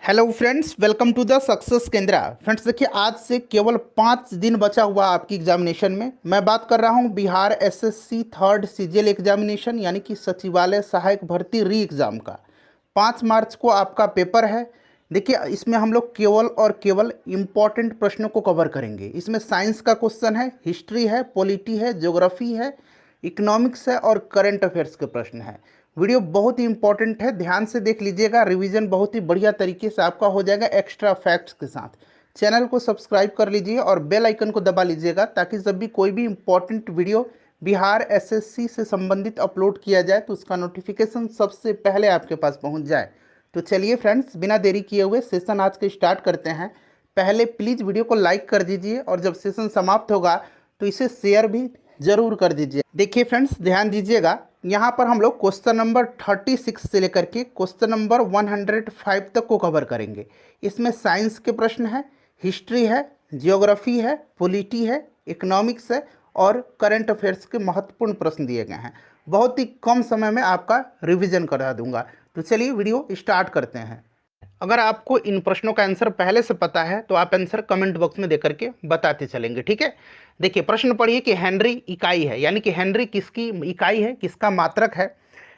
Hello friends, welcome to the success Kendra. Friends देखिए, आज से केवल 5 दिन बचा हुआ आपकी एग्जामिनेशन में। मैं बात कर रहा हूं Bihar SSC third CGL examination यानी कि सचिवालय सहायक भर्ती री एग्ज़ाम का। 5 मार्च को आपका पेपर है। देखिए, इसमें हम लोग केवल और केवल इम्पॉर्टेंट प्रश्नों को कवर करेंगे। इसमें साइंस का क्वेश्चन है, हिस्ट्री है, पॉलिटी है, ज्योग्राफी है, इकोनॉमिक्स है और करंट अफेयर्स के प्रश्न हैं। वीडियो बहुत ही इंपॉर्टेंट है, ध्यान से देख लीजिएगा। रिवीजन बहुत ही बढ़िया तरीके से आपका हो जाएगा एक्स्ट्रा फैक्ट्स के साथ। चैनल को सब्सक्राइब कर लीजिए और बेल आइकन को दबा लीजिएगा ताकि जब भी कोई भी इंपॉर्टेंट वीडियो बिहार एसएससी से संबंधित अपलोड किया जाए तो उसका नोटिफिकेशन सबसे पहले आपके पास पहुंच जाए। तो चलिए फ्रेंड्स, बिना देरी किए हुए सेशन आज के स्टार्ट करते हैं। पहले प्लीज़ वीडियो को लाइक कर दीजिए और जब सेशन समाप्त होगा तो इसे शेयर भी जरूर कर दीजिए। देखिए फ्रेंड्स, ध्यान दीजिएगा, यहाँ पर हम लोग क्वेश्चन नंबर 36 से लेकर के क्वेश्चन नंबर 105 तक को कवर करेंगे। इसमें साइंस के प्रश्न है, हिस्ट्री है, जियोग्राफी है, पॉलिटी है, इकोनॉमिक्स है और करंट अफेयर्स के महत्वपूर्ण प्रश्न दिए गए हैं। बहुत ही कम समय में आपका रिवीजन करा दूंगा। तो चलिए वीडियो स्टार्ट करते हैं। अगर आपको इन प्रश्नों का आंसर पहले से पता है तो आप आंसर कमेंट बॉक्स में देकर के बताते चलेंगे, ठीक है। देखिए, प्रश्न पढ़िए कि हेनरी इकाई है, यानी कि हेनरी किसकी इकाई है, किसका मात्रक है।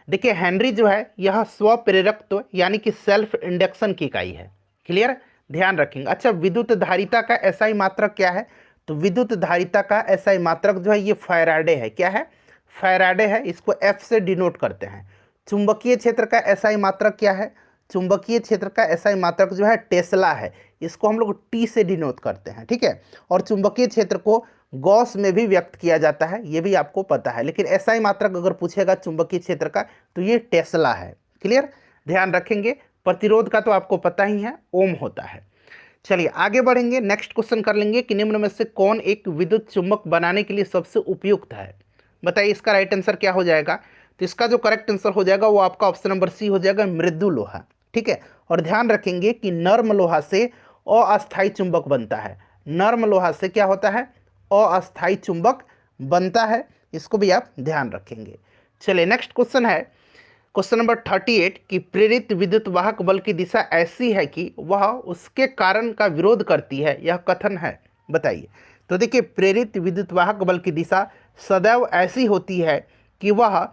देखिए, हेनरी जो है यह स्व प्रेरकत्व यानी कि सेल्फ इंडक्शन की इकाई है। क्लियर, ध्यान रखेंगे। अच्छा, विद्युत धारिता का एसआई मात्रक क्या है? तो विद्युत धारिता का एसआई मात्रक जो है ये फैराडे है। क्या है? फैराडे है। इसको एफ से डिनोट करते हैं। चुंबकीय क्षेत्र का एसआई मात्रक क्या है? चुंबकीय क्षेत्र का एसआई मात्रक जो है टेस्ला है। इसको हम लोग टी से डिनोट करते हैं, ठीक है। और चुंबकीय क्षेत्र को गॉस में भी व्यक्त किया जाता है, ये भी आपको पता है। लेकिन एसआई मात्रक अगर पूछेगा चुंबकीय क्षेत्र का तो ये टेस्ला है। क्लियर, ध्यान रखेंगे। प्रतिरोध का तो आपको पता ही है, ओम होता है। चलिए आगे बढ़ेंगे, नेक्स्ट क्वेश्चन कर लेंगे कि निम्न में से कौन एक विद्युत चुंबक बनाने के लिए सबसे उपयुक्त है? बताइए, इसका राइट आंसर क्या हो जाएगा? तो इसका जो करेक्ट आंसर हो जाएगा वो आपका ऑप्शन नंबर सी हो जाएगा, मृदु लोहा। ठीक है, और ध्यान रखेंगे कि नर्म लोहा से अस्थायी चुंबक बनता है। नर्म लोहा से क्या होता है? अस्थायी चुंबक बनता है। इसको भी आप ध्यान रखेंगे। चलिए नेक्स्ट क्वेश्चन है, क्वेश्चन नंबर 38 कि प्रेरित विद्युत वाहक बल की दिशा ऐसी है कि वह उसके कारण का विरोध करती है, यह कथन है। बताइए। तो देखिए, प्रेरित विद्युत वाहक बल की दिशा सदैव ऐसी होती है कि वह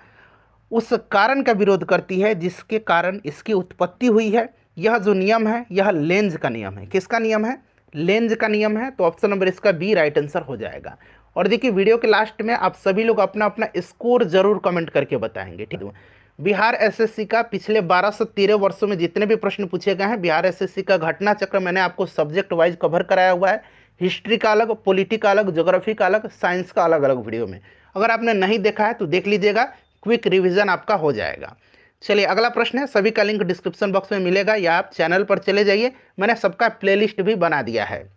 उस कारण का विरोध करती है जिसके कारण इसकी उत्पत्ति हुई है। यह जो नियम है यह लेंज का नियम है। किसका नियम है? लेंज का नियम है। तो ऑप्शन नंबर इसका बी राइट आंसर हो जाएगा। और देखिए, वीडियो के लास्ट में आप सभी लोग अपना अपना स्कोर जरूर कमेंट करके बताएंगे, ठीक है। बिहार एसएससी का पिछले 12 से 13 वर्षों में जितने भी प्रश्न पूछे गए हैं, बिहार एसएससी का घटना चक्र मैंने आपको सब्जेक्ट वाइज कवर कराया हुआ है। हिस्ट्री का अलग, पॉलिटी का अलग, ज्योग्राफी का अलग, साइंस का अलग अलग वीडियो में। अगर आपने नहीं देखा है तो देख लीजिएगा, क्विक रिवीजन आपका हो जाएगा। चलिए अगला प्रश्न है, सभी का लिंक डिस्क्रिप्शन बॉक्स में मिलेगा या आप चैनल पर चले जाइए, मैंने सबका प्लेलिस्ट भी बना दिया है।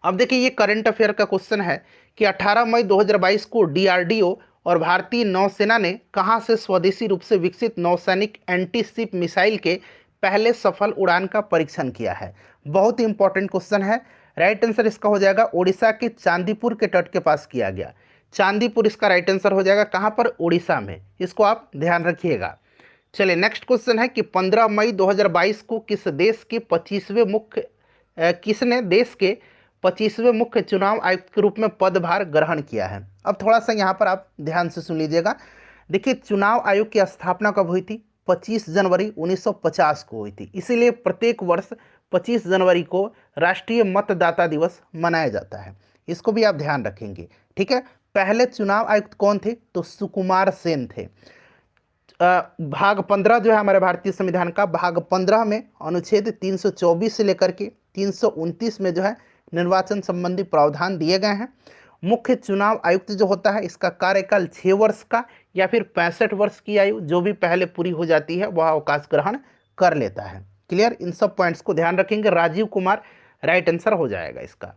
अब देखिए, ये करंट अफेयर का क्वेश्चन है कि 18 मई 2022 को डीआरडीओ और भारतीय नौसेना ने कहां से स्वदेशी रूप से विकसित नौसैनिक एंटी शिप मिसाइल के पहले सफल उड़ान का परीक्षण किया है? बहुत ही इंपॉर्टेंट क्वेश्चन है। राइट आंसर इसका हो जाएगा उड़ीसा के चांदीपुर के तट के पास किया गया। चांदीपुर इसका राइट आंसर हो जाएगा। कहां पर? उड़ीसा में। इसको आप ध्यान रखिएगा। चलिए नेक्स्ट क्वेश्चन है कि 15 मई 2022 को किस देश के 25वें मुख्य किसने देश के 25वें मुख्य चुनाव आयुक्त के रूप में पदभार ग्रहण किया है? अब थोड़ा सा यहाँ पर आप ध्यान से सुन लीजिएगा। देखिए, चुनाव आयोग की स्थापना कब हुई थी? 25 जनवरी 1950 को हुई थी। इसीलिए प्रत्येक वर्ष 25 जनवरी को राष्ट्रीय मतदाता दिवस मनाया जाता है। इसको भी आप ध्यान रखेंगे, ठीक है। पहले चुनाव आयुक्त कौन थे? तो सुकुमार सेन थे। भाग 15 जो है हमारे भारतीय संविधान का, भाग 15 में अनुच्छेद 324 से लेकर के 329 में जो है निर्वाचन संबंधी प्रावधान दिए गए हैं। मुख्य चुनाव आयुक्त जो होता है इसका कार्यकाल 6 वर्ष का या फिर 65 वर्ष की आयु जो भी पहले पूरी हो जाती है वह अवकाश ग्रहण कर लेता है। क्लियर, इन सब पॉइंट्स को ध्यान रखेंगे। राजीव कुमार राइट आंसर हो जाएगा इसका।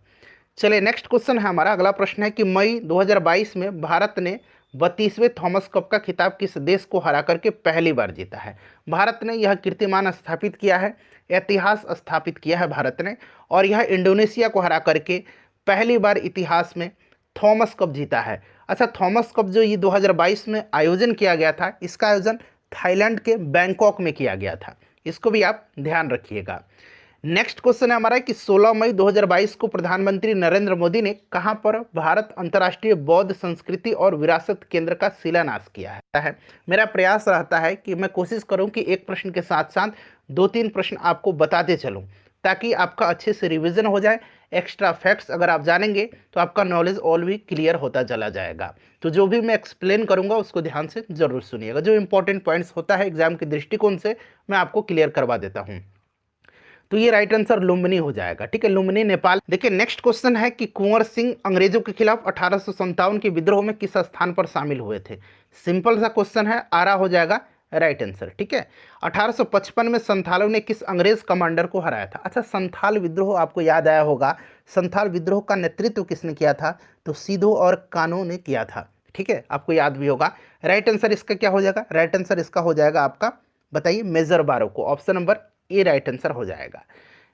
चलिए नेक्स्ट क्वेश्चन है हमारा, अगला प्रश्न है कि मई 2022 में भारत ने 32वें थॉमस कप का खिताब किस देश को हरा करके पहली बार जीता है? भारत ने यह कीर्तिमान स्थापित किया है, इतिहास स्थापित किया है भारत ने, और यह इंडोनेशिया को हरा करके पहली बार इतिहास में थॉमस कप जीता है। अच्छा, थॉमस कप जो ये 2022 में आयोजन किया गया था, इसका आयोजन थाईलैंड के बैंकॉक में किया गया था। इसको भी आप ध्यान रखिएगा। नेक्स्ट क्वेश्चन है हमारा कि 16 मई 2022 को प्रधानमंत्री नरेंद्र मोदी ने कहां पर भारत अंतर्राष्ट्रीय बौद्ध संस्कृति और विरासत केंद्र का शिलान्यास किया है। मेरा प्रयास रहता है कि मैं कोशिश करूं कि एक प्रश्न के साथ साथ 2-3 प्रश्न आपको बताते चलूं, ताकि आपका अच्छे से रिवीजन हो जाए। एक्स्ट्रा फैक्ट्स अगर आप जानेंगे तो आपका नॉलेज और भी क्लियर होता चला जाएगा। तो जो भी मैं एक्सप्लेन करूंगा उसको ध्यान से जरूर सुनिएगा। जो इंपॉर्टेंट पॉइंट्स होता है एग्जाम के दृष्टिकोण से मैं आपको क्लियर करवा देता हूं। तो ये राइट आंसर लुम्बिनी हो जाएगा। ठीक है, लुम्बिनी नेपाल। देखिए नेक्स्ट क्वेश्चन है कि कुंवर सिंह अंग्रेजों के खिलाफ 1857 के विद्रोह में किस स्थान पर शामिल हुए थे। सिंपल सा क्वेश्चन है, आरा हो जाएगा राइट आंसर। ठीक है, 1855 में संथालों ने किस अंग्रेज कमांडर को हराया था। अच्छा, संथाल विद्रोह आपको याद आया होगा। संथाल विद्रोह का नेतृत्व किसने किया था, तो सिधो और कानो ने किया था। ठीक है, आपको याद भी होगा। राइट आंसर इसका क्या हो जाएगा, राइट आंसर इसका हो जाएगा आपका, बताइए, मेजर बारो को। Option number A right answer हो जाएगा।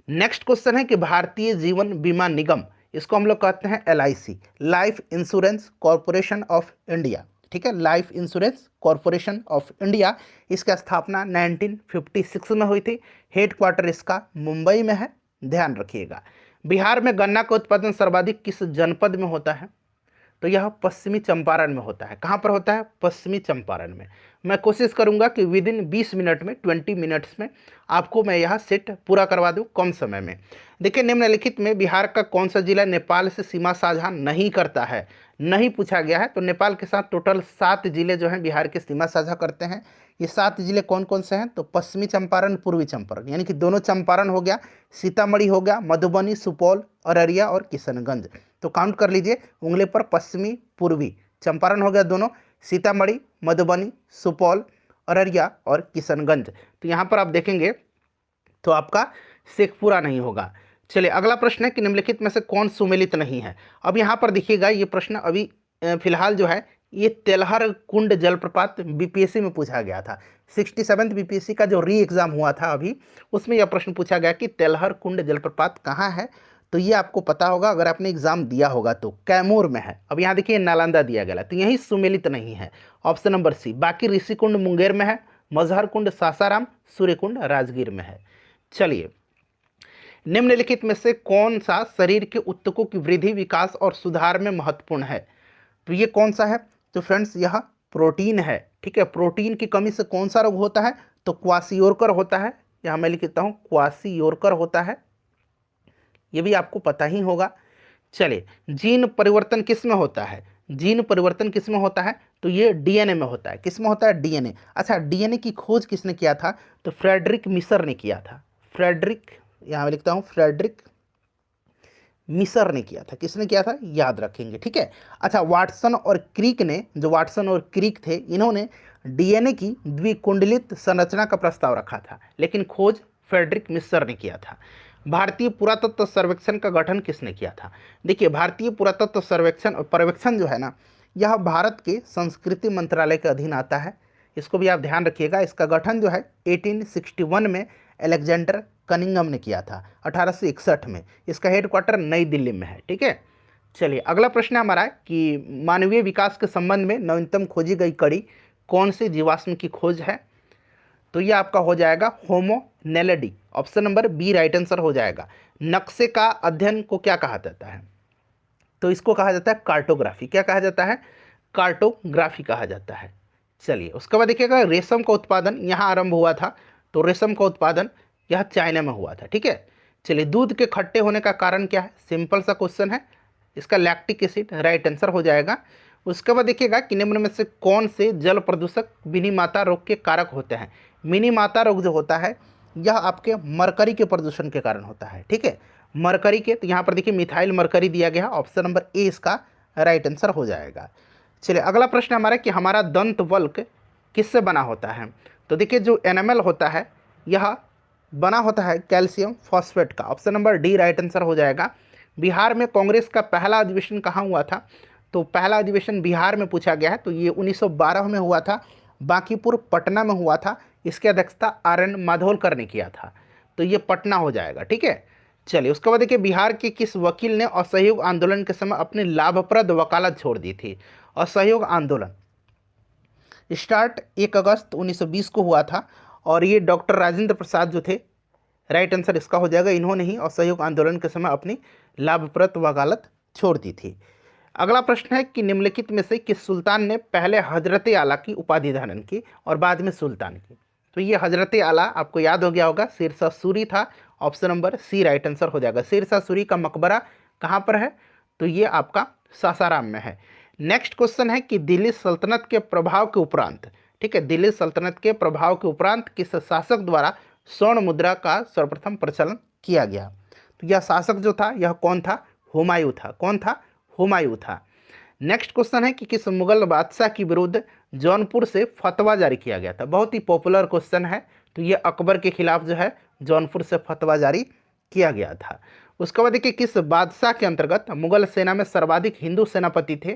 नेक्स्ट क्वेश्चन है कि भारतीय जीवन बीमा निगम, इसको हम लोग कहते हैं LIC, life insurance corporation of India. ठीक है, life insurance corporation of India, इसका स्थापना 1956 में हुई थी। हेडक्वार्टर इसका मुंबई में है, ध्यान रखिएगा। बिहार में गन्ना का उत्पादन सर्वाधिक किस जनपद में होता है, तो यह पश्चिमी चंपारण में होता है। कहाँ पर होता है, पश्चिमी चंपारण में। मैं कोशिश करूंगा कि विद इन 20 मिनट में, 20 मिनट्स में आपको मैं यह सेट पूरा करवा दूं कम समय में। देखिए निम्नलिखित में बिहार का कौन सा जिला नेपाल से सीमा साझा नहीं करता है, नहीं पूछा गया है। तो नेपाल के साथ टोटल 7 जिले जो हैं बिहार के सीमा साझा करते हैं। ये 7 जिले कौन कौन से हैं, तो पश्चिमी चंपारण, पूर्वी चंपारण, यानी कि दोनों चंपारण हो गया, सीतामढ़ी हो गया, मधुबनी, सुपौल, अररिया और किशनगंज। तो काउंट कर लीजिए उंगली पर, पश्चिमी पूर्वी चंपारण हो गया दोनों, सीतामढ़ी, मधुबनी, सुपौल, अररिया और किशनगंज। तो यहाँ पर आप देखेंगे तो आपका शेखपुरा नहीं होगा। चलिए अगला प्रश्न है कि निम्नलिखित में से कौन सुमेलित नहीं है। अब यहाँ पर देखिएगा ये प्रश्न अभी फिलहाल जो है ये तेलहर कुंड जलप्रपात BPSC में पूछा गया था। 67th BPSC का जो री एग्जाम हुआ था अभी, उसमें यह प्रश्न पूछा गया कि तेलहर कुंड जलप्रपात कहाँ है। तो ये आपको पता होगा अगर आपने एग्जाम दिया होगा तो, कैमूर में है। अब यहाँ देखिए नालंदा दिया गया, तो यही सुमेलित नहीं है, ऑप्शन नंबर सी। बाकी ऋषिकुंड मुंगेर में है, मजहर कुंड सासाराम, सूर्यकुंड राजगीर में है। चलिए निम्नलिखित में से कौन सा शरीर के ऊतकों की वृद्धि, विकास और सुधार में महत्वपूर्ण है, तो ये कौन सा है, तो फ्रेंड्स यह प्रोटीन है। ठीक है, प्रोटीन की कमी से कौन सा रोग होता है, तो क्वासियोरकर होता है। यहाँ मैं लिखता हूँ क्वासियोरकर होता है, ये भी आपको पता ही होगा। चलिए जीन परिवर्तन किस में होता है, जीन परिवर्तन किस में होता है, तो ये DNA में होता है। किस में होता है, DNA। अच्छा, DNA की खोज किसने किया था, तो फ्रेडरिक मिसर ने किया था। फ्रेडरिक, यहाँ मैं लिखता हूँ फ्रेडरिक मिसर ने किया था। किसने किया था, याद रखेंगे। ठीक है, अच्छा वाटसन और क्रिक ने, जो वाटसन और क्रिक थे, इन्होंने DNA की द्विकुंडलित संरचना का प्रस्ताव रखा था, लेकिन खोज फ्रेडरिक मिसर ने किया था। भारतीय पुरातत्व सर्वेक्षण का गठन किसने किया था। देखिए भारतीय पुरातत्व सर्वेक्षण और पर्यवेक्षण जो है ना, यह भारत के संस्कृति मंत्रालय के अधीन आता है। इसको भी आप ध्यान रखिएगा। इसका गठन जो है 1861 में अलेक्जेंडर कनिंघम ने किया था, 1861 में। इसका हेडक्वार्टर नई दिल्ली में है। ठीक है, चलिए अगला प्रश्न हमारा है कि मानवीय विकास के संबंध में नवीनतम खोजी गई कड़ी कौन से जीवाश्म की खोज है, तो ये आपका हो जाएगा Homo naledi, option number B right answer हो जाएगा। नक्शे का अध्ययन को क्या कहा जाता है, तो इसको कहा जाता है कार्टोग्राफी। क्या कहा जाता है, कार्टोग्राफी कहा जाता है। चलिए उसके बाद देखिएगा रेशम का उत्पादन यहाँ आरंभ हुआ था, तो रेशम का उत्पादन यह चाइना में हुआ था। ठीक है, चलिए दूध के खट्टे होने का कारण क्या है, सिंपल सा क्वेश्चन है, इसका लैक्टिक एसिड राइट आंसर हो जाएगा। उसके बाद देखिएगा कि निम्न में से कौन से जल प्रदूषक मिनी माता रोग के कारक होते हैं। मिनी माता रोग जो होता है यह आपके मरकरी के प्रदूषण के कारण होता है। ठीक है, मरकरी के, तो यहाँ पर देखिए मिथाइल मरकरी दिया गया, ऑप्शन नंबर ए इसका राइट आंसर हो जाएगा। चलिए अगला प्रश्न हमारा कि हमारा दंत वल्क किससे बना होता है, तो देखिए जो एनामेल होता है यह बना होता है कैल्शियम फॉस्फेट का, option number D right answer हो जाएगा। बिहार में कांग्रेस का पहला अधिवेशन कहाँ हुआ था, तो पहला अधिवेशन बिहार में पूछा गया है, तो ये 1912 में हुआ था, बांकीपुर पटना में हुआ था। इसकी अध्यक्षता RN माधोलकर ने किया था, तो ये पटना हो जाएगा। ठीक है, चलिए उसके बाद देखिए बिहार के किस वकील ने असहयोग आंदोलन के समय अपनी लाभप्रद वकालत छोड़ दी थी। असहयोग आंदोलन स्टार्ट 1 अगस्त 1920 को हुआ था और ये डॉक्टर राजेंद्र प्रसाद जो थे, राइट आंसर इसका हो जाएगा, इन्होंने ही असहयोग आंदोलन के समय अपनी लाभप्रद वकालत छोड़ दी थी। अगला प्रश्न है कि निम्नलिखित में से किस सुल्तान ने पहले हजरत आला की उपाधि धारण की और बाद में सुल्तान की? तो ये हजरत आला आपको याद हो गया होगा, शेरशाह सूरी था। Option number C right answer हो जाएगा। शेरशाह सूरी का मकबरा कहाँ पर है? तो ये आपका सासाराम में है। नेक्स्ट क्वेश्चन है कि दिल्ली सल्तनत के प्रभाव के उपरांत, ठीक है, दिल्ली सल्तनत के प्रभाव के उपरांत किस शासक द्वारा स्वर्ण मुद्रा का सर्वप्रथम प्रचलन किया गया? तो यह शासक जो था यह कौन था? हुमायूं था। कौन था? हुमायूं था। नेक्स्ट क्वेश्चन है कि किस मुगल बादशाह के विरुद्ध जौनपुर से फतवा जारी किया गया था? बहुत ही पॉपुलर क्वेश्चन है। तो ये अकबर के खिलाफ जो है जौनपुर से फतवा जारी किया गया था। उसके बाद देखिए किस बादशाह के अंतर्गत मुगल सेना में सर्वाधिक हिंदू सेनापति थे?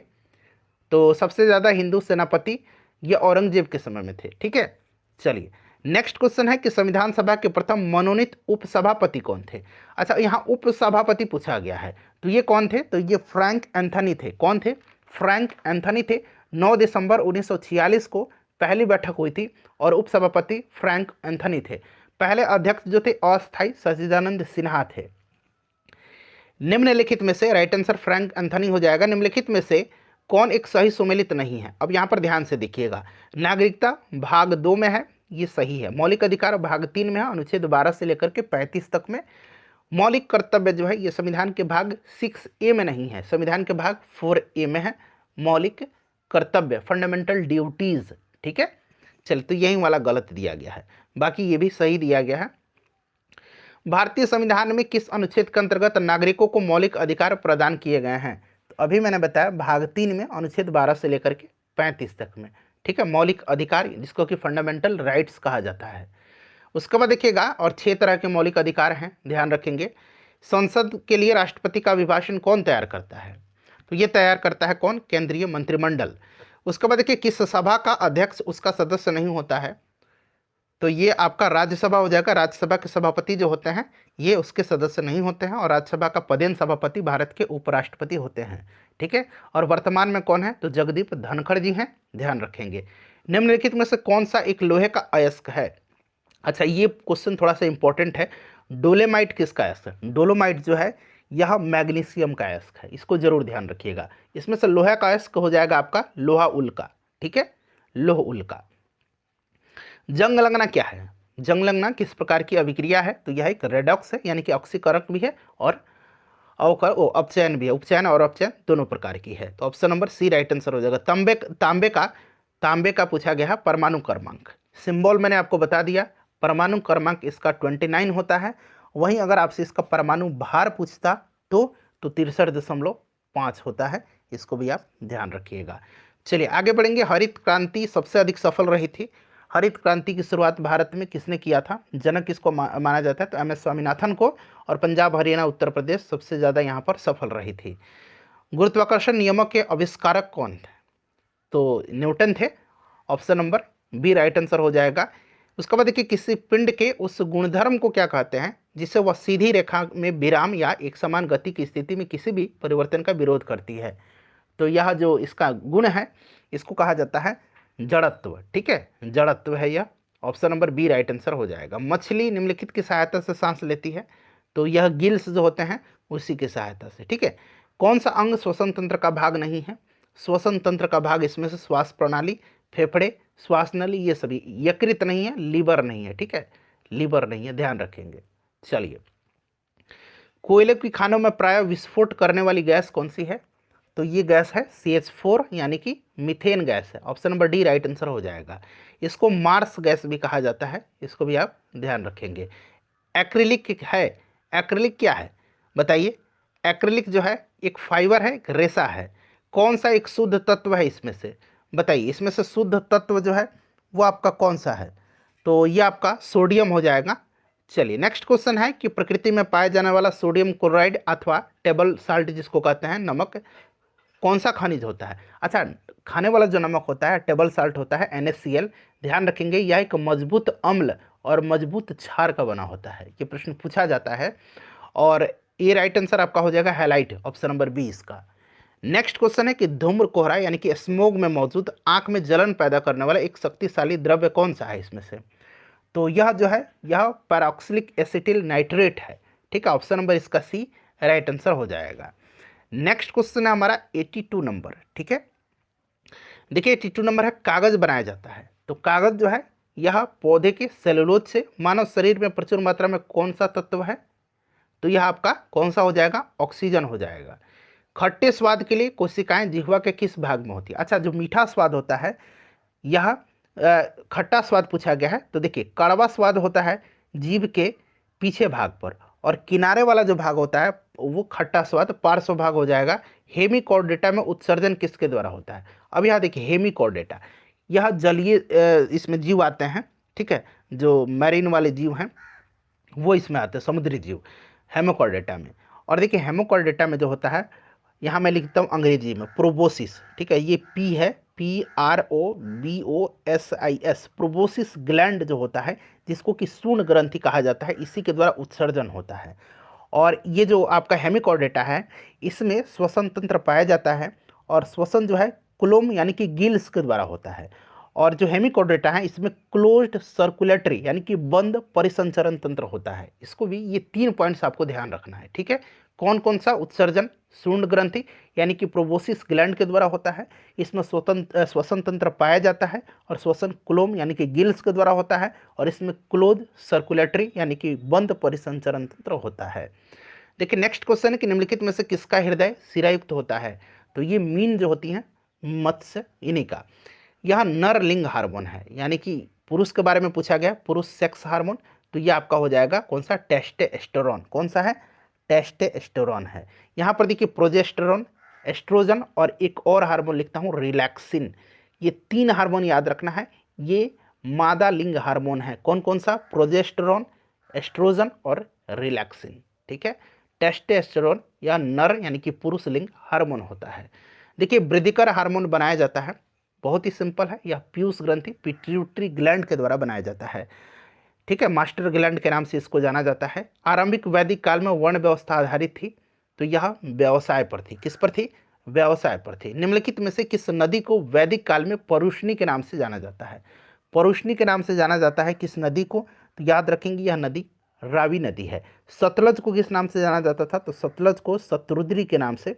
तो सबसे ज़्यादा हिंदू सेनापति ये औरंगजेब के समय में थे। ठीक है, चलिए नेक्स्ट क्वेश्चन है कि संविधान सभा के प्रथम मनोनीत उपसभापति कौन थे? अच्छा, यहाँ उपसभापति पूछा गया है, तो ये कौन थे? तो ये फ्रैंक एंथनी थे। कौन थे? फ्रैंक एंथनी थे। 9 दिसंबर 1946 को पहली बैठक हुई थी और उपसभापति फ्रैंक एंथनी थे। पहले अध्यक्ष जो थे अस्थायी सच्चिदानंद सिन्हा थे। निम्नलिखित में से राइट आंसर फ्रैंक एंथनी हो जाएगा। निम्नलिखित में से कौन एक सही सुमेलित नहीं है? अब यहाँ पर ध्यान से देखिएगा, नागरिकता भाग 2 में है, ये सही है। मौलिक अधिकार भाग 3 में है, अनुच्छेद 12 से लेकर के 35 तक में। मौलिक कर्तव्य जो है ये संविधान के भाग 6A में नहीं है, संविधान के भाग 4A में है। मौलिक कर्तव्य फंडामेंटल ड्यूटीज, ठीक है। चलिए, तो यही वाला गलत दिया गया है, बाकी ये भी सही दिया गया है। भारतीय संविधान में किस अनुच्छेद के अंतर्गत नागरिकों को मौलिक अधिकार प्रदान किए गए हैं? तो अभी मैंने बताया भाग 3 में, अनुच्छेद 12 से लेकर के 35 तक में, ठीक है, मौलिक अधिकार जिसको कि फंडामेंटल राइट्स कहा जाता है। उसके बाद देखिएगा, और 6 तरह के मौलिक अधिकार हैं, ध्यान रखेंगे। संसद के लिए राष्ट्रपति का अभिभाषण कौन तैयार करता है? तो ये तैयार करता है कौन? केंद्रीय मंत्रिमंडल। उसके बाद देखिए किस सभा का अध्यक्ष उसका सदस्य नहीं होता है? तो ये आपका राज्यसभा हो जाएगा। राज्यसभा के सभापति जो होते हैं ये उसके सदस्य नहीं होते हैं, और राज्यसभा का पदेन सभापति भारत के उपराष्ट्रपति होते हैं। ठीक है, और वर्तमान में कौन है? तो जगदीप धनखड़ जी हैं, ध्यान रखेंगे। निम्नलिखित में से कौन सा एक लोहे का अयस्क है? अच्छा, ये क्वेश्चन थोड़ा सा इंपॉर्टेंट है। डोलेमाइट किसका अयस्क है? डोलोमाइट जो है यह मैग्नीशियम का अयस्क है, इसको जरूर ध्यान रखिएगा। इसमें से लोहा का अयस्क हो जाएगा आपका लोहा उल्का, ठीक है, लोह उल्का। जंग लगना क्या है? जंग लगना किस प्रकार की अभिक्रिया है? तो यह एक रेडॉक्स है, यानी कि ऑक्सीकरण भी है और अपचयन भी है। उपचयन और अपचयन दोनों प्रकार की है। तो option number C right answer हो जाएगा। तांबे का पूछा गया है परमाणु क्रमांक। सिंबल मैंने आपको बता दिया, परमाणु क्रमांक इसका 29 होता है। वहीं अगर आपसे इसका परमाणु भार पूछता तो 63.5 होता है। इसको भी आप ध्यान रखिएगा। चलिए आगे बढ़ेंगे। हरित क्रांति सबसे अधिक सफल रही थी। हरित क्रांति की शुरुआत भारत में किसने किया था? जनक किसको माना जाता है? तो MS स्वामीनाथन को। और पंजाब, हरियाणा, उत्तर प्रदेश सबसे ज़्यादा यहाँ पर सफल रही थी। गुरुत्वाकर्षण नियमों के आविष्कारक कौन थे? तो न्यूटन थे। Option number B right answer हो जाएगा। उसके बाद देखिए किसी पिंड के उस गुणधर्म को क्या कहते हैं जिससे वह सीधी रेखा में विराम या एक समान गति की स्थिति में किसी भी परिवर्तन का विरोध करती है? तो यह जो इसका गुण है इसको कहा जाता है जड़त्व। ठीक है, जड़त्व है यह। Option number B right answer हो जाएगा। मछली निम्नलिखित की सहायता से सांस लेती है, तो यह गिल्स जो होते हैं उसी की सहायता से। ठीक है, कौन सा अंग श्वसन तंत्र का भाग नहीं है? श्वसन तंत्र का भाग इसमें से श्वास प्रणाली, फेफड़े, श्वास नली, ये सभी। यकृत नहीं है, लीवर नहीं है। ठीक है, लीवर नहीं है, ध्यान रखेंगे। चलिए, कोयले की खानों में प्राय विस्फोट करने वाली गैस कौन सी है? तो ये गैस है CH4 यानी कि मीथेन गैस है। Option number D right answer हो जाएगा। इसको मार्स गैस भी कहा जाता है, इसको भी आप ध्यान रखेंगे। एक्रिलिक है। एक्रिलिक क्या है बताइए? एक्रिलिक जो है एक फाइबर है, एक रेशा है। कौन सा एक शुद्ध तत्व है इसमें से? बताइए, इसमें से शुद्ध तत्व जो है वो आपका कौन सा है? तो ये आपका सोडियम हो जाएगा। चलिए नेक्स्ट क्वेश्चन है कि प्रकृति में पाया जाने वाला सोडियम क्लोराइड अथवा टेबल साल्ट जिसको कहते हैं नमक, कौन सा खनिज होता है? अच्छा, खाने वाला जो नमक होता है टेबल साल्ट होता है NaCl। ध्यान रखेंगे, यह एक मजबूत अम्ल और मजबूत क्षार का बना होता है। ये प्रश्न पूछा जाता है। और ये राइट आंसर आपका हो जाएगा हैलाइट, ऑप्शन नंबर बी इसका। नेक्स्ट क्वेश्चन है कि धूम्र कोहरा यानी कि स्मोग में मौजूद आंख में जलन पैदा करने वाला एक शक्तिशाली द्रव्य कौन सा है इसमें से? तो यह जो है यह पैराक्सिलिक एसिटिल नाइट्रेट है। ठीक है, ऑप्शन नंबर इसका सी राइट आंसर हो जाएगा। नेक्स्ट क्वेश्चन है हमारा 82 नंबर। ठीक है, देखिए 82 नंबर है कागज बनाया जाता है। तो कागज जो है यह पौधे के सेलुलोज से मानव शरीर में प्रचुर मात्रा में कौन सा तत्व है? तो यह आपका कौन सा हो जाएगा? ऑक्सीजन हो जाएगा। खट्टे स्वाद के लिए कोशिकाएं जिह्वा के किस भाग में होती है? अच्छा, जो मीठा स्वाद होता है यह खट्टा स्वाद पूछा गया है। तो देखिए कड़वा स्वाद होता है जीभ के पीछे भाग पर, और किनारे वाला जो भाग होता है वो खट्टा स्वाद पार्श्व भाग हो जाएगा। हेमिकॉर्डेटा में उत्सर्जन किसके द्वारा होता है? अब यहाँ देखिए हेमिकॉर्डेटा, यह जलीय इसमें जीव आते हैं। ठीक है, जो मैरीन वाले जीव हैं वो इसमें आते हैं, समुद्री जीव हेमोकॉर्डेटा में। और देखिए हेमोकॉर्डेटा में जो होता है, यहाँ मैं लिखता हूँ अंग्रेजी में प्रोबोसिस। ठीक है, ये पी है, PROBOSIS, प्रोबोसिस ग्लैंड जो होता है जिसको कि सूर्ण ग्रंथि कहा जाता है, इसी के द्वारा उत्सर्जन होता है। और ये जो आपका हेमिकॉर्डेटा है इसमें श्वसन तंत्र पाया जाता है, और श्वसन जो है कुलोम यानी कि गिल्स के द्वारा होता है। और जो हेमिकॉर्डेटा है इसमें क्लोज्ड सर्कुलेटरी यानी कि बंद परिसंचरण तंत्र होता है। इसको भी ये 3 पॉइंट्स आपको ध्यान रखना है। ठीक है, कौन कौन सा? उत्सर्जन सूर्ण ग्रंथि यानी कि प्रोबोसिस ग्लैंड के द्वारा होता है, इसमें श्वसन तंत्र पाया जाता है, और श्वसन कुलोम यानी कि गिल्स के द्वारा होता है, और इसमें क्लोज सर्कुलेटरी यानी कि बंद परिसंचरण तंत्र होता है। देखिए नेक्स्ट क्वेश्चन है कि निम्नलिखित में से किसका हृदय शिरायुक्त होता है? तो ये मीन जो होती हैं मत्स्य इन्हीं का। यह नर लिंग हार्मोन है, यानी कि पुरुष के बारे में पूछा गया, पुरुष सेक्स हार्मोन। तो ये आपका हो जाएगा कौन सा? टेस्टोस्टेरोन। कौन सा है? टेस्टोस्टेरोन है। यहाँ पर देखिए प्रोजेस्टेरोन, एस्ट्रोजन और एक और हार्मोन लिखता हूँ रिलैक्सिन। ये 3 हार्मोन याद रखना है, ये मादा लिंग हार्मोन है। कौन कौन सा? प्रोजेस्टेरोन, एस्ट्रोजन और रिलैक्सिन। ठीक है, टेस्टोस्टेरोन या नर यानी कि पुरुष लिंग हार्मोन होता है। देखिए वृद्धिकर हार्मोन बनाया जाता है, बहुत ही सिंपल है, यह पीयूष ग्रंथि पिट्यूटरी ग्लैंड के द्वारा बनाया जाता है। ठीक है, मास्टर ग्लैंड के नाम से इसको जाना जाता है। आरंभिक वैदिक काल में वर्ण व्यवस्था आधारित थी, तो यह व्यवसाय पर थी। किस पर थी? व्यवसाय पर थी। निम्नलिखित में से किस नदी को वैदिक काल में परुष्णी के नाम से जाना जाता है? परुष्णी के नाम से जाना जाता है किस नदी को? तो याद रखेंगे यह नदी रावी नदी है। सतलज को किस नाम से जाना जाता था? तो सतलज को शत्रुद्री के नाम से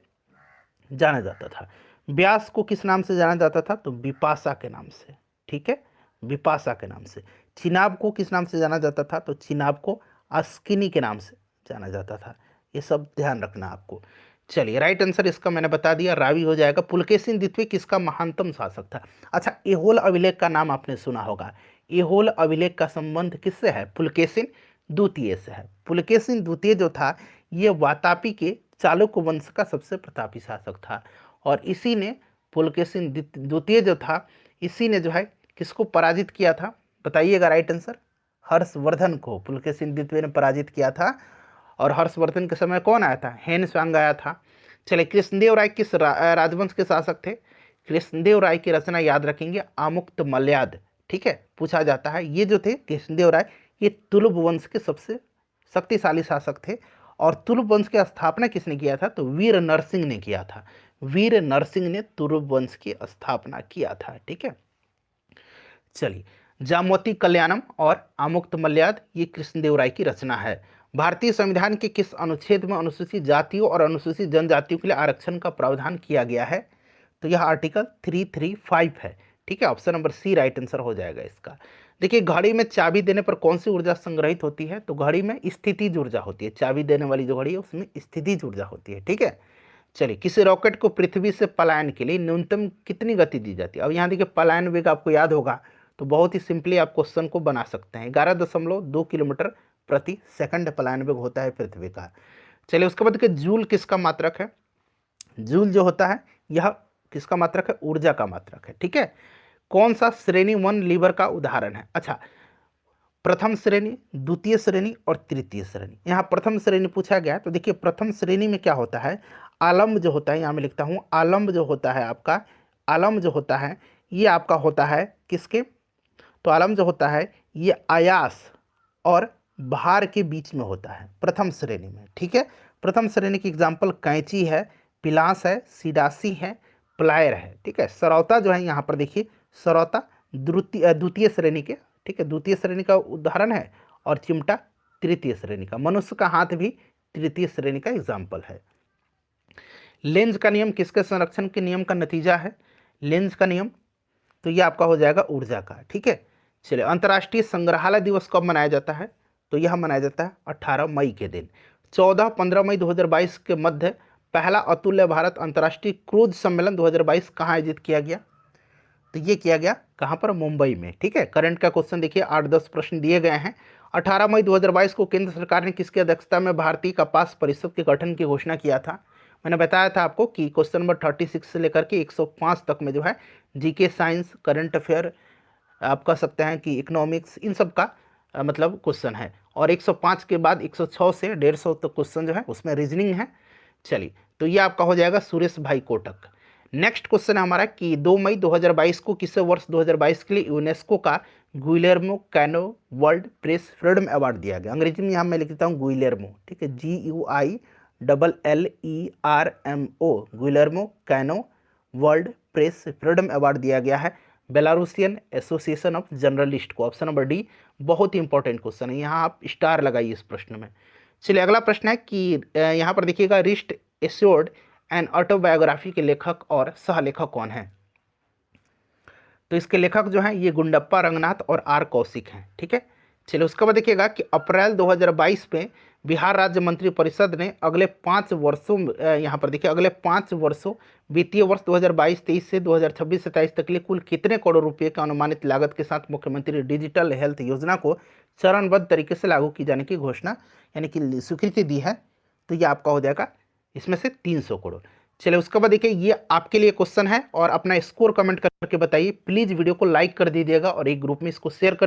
जाना जाता था। व्यास को किस नाम से जाना जाता था? तो बिपाशा के नाम से। ठीक है, बिपाशा के नाम से। चिनाब को किस नाम से जाना जाता था? तो चिनाब को अस्किनी के नाम से जाना जाता था। ये सब ध्यान रखना आपको। चलिए राइट आंसर इसका मैंने बता दिया, रावी हो जाएगा। पुलकेशिन द्वितीय किसका महानतम शासक था? अच्छा, एहोल अभिलेख का नाम आपने सुना होगा। एहोल अभिलेख का संबंध किससे है? पुलकेशिन द्वितीय से है। पुलकेशिन द्वितीय जो था ये वातापी के चालुक्य वंश का सबसे प्रतापी शासक था, और इसी ने पुलकेशिन द्वितीय जो था इसी ने जो है किसको पराजित किया था? बताइएगा राइट आंसर। हर्षवर्धन को पुलकेशिन द्वितीय ने पराजित किया था। और हर्षवर्धन के समय कौन आया था? हेन स्वांग आया था। चलिए कृष्णदेव राय किस राजवंश के शासक थे? कृष्णदेव राय की रचना याद रखेंगे आमुक्त मल्याद। ठीक है, पूछा जाता है। ये जो थे कृष्णदेव राय ये तुलुप वंश के सबसे शक्तिशाली शासक थे। और तुलुप वंश की स्थापना किसने किया था? तो वीर नरसिंह ने किया था। वीर नरसिंह ने तुलुप वंश की स्थापना किया था। ठीक है, चलिए जामवती कल्याणम और आमुक्त मल्याद ये कृष्णदेव राय की रचना है। भारतीय संविधान के किस अनुच्छेद में अनुसूचित जातियों और अनुसूचित जनजातियों के लिए आरक्षण का प्रावधान किया गया है? तो यह आर्टिकल 335 है। ठीक है, option number C right answer हो जाएगा इसका। देखिए घड़ी में चाबी देने पर कौन सी ऊर्जा संग्रहित होती है? तो घड़ी में स्थितिज ऊर्जा होती है। चाबी देने वाली जो घड़ी है उसमें स्थितिज ऊर्जा होती है। ठीक है, चलिए किसी रॉकेट को पृथ्वी से पलायन के लिए न्यूनतम कितनी गति दी जाती है? अब यहाँ देखिए पलायन वेग आपको याद होगा, तो बहुत ही सिंपली आप क्वेश्चन को बना सकते हैं। 11.2 किलोमीटर प्रति सेकंड पलायन वेग होता है पृथ्वी का। चलिए उसके बाद देखिए जूल किसका मात्रक है? जूल जो होता है यह किसका मात्रक है? ऊर्जा का मात्रक है। ठीक है, कौन सा श्रेणी 1 लीवर का उदाहरण है? अच्छा, प्रथम श्रेणी, द्वितीय श्रेणी और तृतीय श्रेणी। यहाँ प्रथम श्रेणी पूछा गया, तो देखिए प्रथम श्रेणी में क्या होता है? आलम्ब जो होता है, यहाँ मैं लिखता हूँ आलम्ब जो होता है आपका, आलम्ब जो होता है ये आपका होता है किसके? तो आलम्ब जो होता है ये आयास और भार के बीच में होता है प्रथम श्रेणी में। ठीक है, प्रथम श्रेणी की एग्जाम्पल कैंची है, पिलास है, सिडासी है, प्लायर है। ठीक है, सरौता जो है यहाँ पर देखिए सरौता द्वितीय श्रेणी के ठीक है, द्वितीय श्रेणी का उदाहरण है, और चिमटा तृतीय श्रेणी का। मनुष्य का हाथ भी तृतीय श्रेणी का एग्जाम्पल है। लेंज का नियम किसके संरक्षण के नियम का नतीजा है? लेंज का नियम, तो ये आपका हो जाएगा ऊर्जा का। ठीक है, चलिए, अंतर्राष्ट्रीय संग्रहालय दिवस कब मनाया जाता है? तो यह मनाया जाता है 18 मई के दिन। 14-15 मई 2022 के मध्य पहला अतुल्य भारत अंतर्राष्ट्रीय क्रूज सम्मेलन 2022 कहाँ आयोजित किया गया? तो ये किया गया कहाँ पर? मुंबई में। ठीक है, करंट का क्वेश्चन देखिए, 8-10 प्रश्न दिए गए हैं। 18 मई 2022 को केंद्र सरकार ने किसकी अध्यक्षता में भारतीय कपास परिषद के गठन की घोषणा किया था? मैंने बताया था आपको कि क्वेश्चन नंबर 36 से लेकर के 105 तक में जो है जीके, साइंस, करंट अफेयर, आप कह सकते हैं कि इकोनॉमिक्स, इन सब का मतलब क्वेश्चन है। और 105 के बाद 106 से 150 तक क्वेश्चन जो है उसमें रीजनिंग है। चलिए, तो ये आपका हो जाएगा सुरेश भाई कोटक। नेक्स्ट क्वेश्चन है हमारा कि 2 मई 2022 को किसे वर्ष 2022 के लिए यूनेस्को का Guillermo canoe world press freedom award दिया गया? अंग्रेजी में यहाँ मैं लिख देता हूँ गुइलेर्मो। ठीक है, GUILLERMO, Guillermo canoe world press freedom award दिया गया है बेलारूसियन एसोसिएशन ऑफ जर्नलिस्ट को। ऑप्शन नंबर डी बहुत ही इंपॉर्टेंट क्वेश्चन है, यहाँ आप स्टार लगाइए इस प्रश्न में। चलिए, अगला प्रश्न है कि यहाँ पर देखिएगा, रिस्ट एश्योर्ड एंड ऑटोबायोग्राफी के लेखक और सह लेखक कौन है? तो इसके लेखक जो हैं ये गुंडप्पा रंगनाथ और आर कौशिक हैं। ठीक है, चलिए, उसके बाद देखिएगा कि अप्रैल 2022 में बिहार राज्य मंत्री परिषद ने अगले 5 वर्षों, यहाँ पर देखिए, अगले 5 वर्षों वित्तीय वर्ष 2022-23 से 2026-27 तक के लिए कुल कितने करोड़ रुपए की अनुमानित लागत के साथ मुख्यमंत्री डिजिटल हेल्थ योजना को चरणबद्ध तरीके से लागू किए जाने की घोषणा यानी कि स्वीकृति दी है? तो ये आपका हो जाएगा इसमें से 300 करोड़। चलिए, उसके बाद देखिए, ये आपके लिए क्वेश्चन है और अपना स्कोर कमेंट करके बताइए। प्लीज़ वीडियो को लाइक कर दीजिएगा और एक ग्रुप में इसको शेयर कर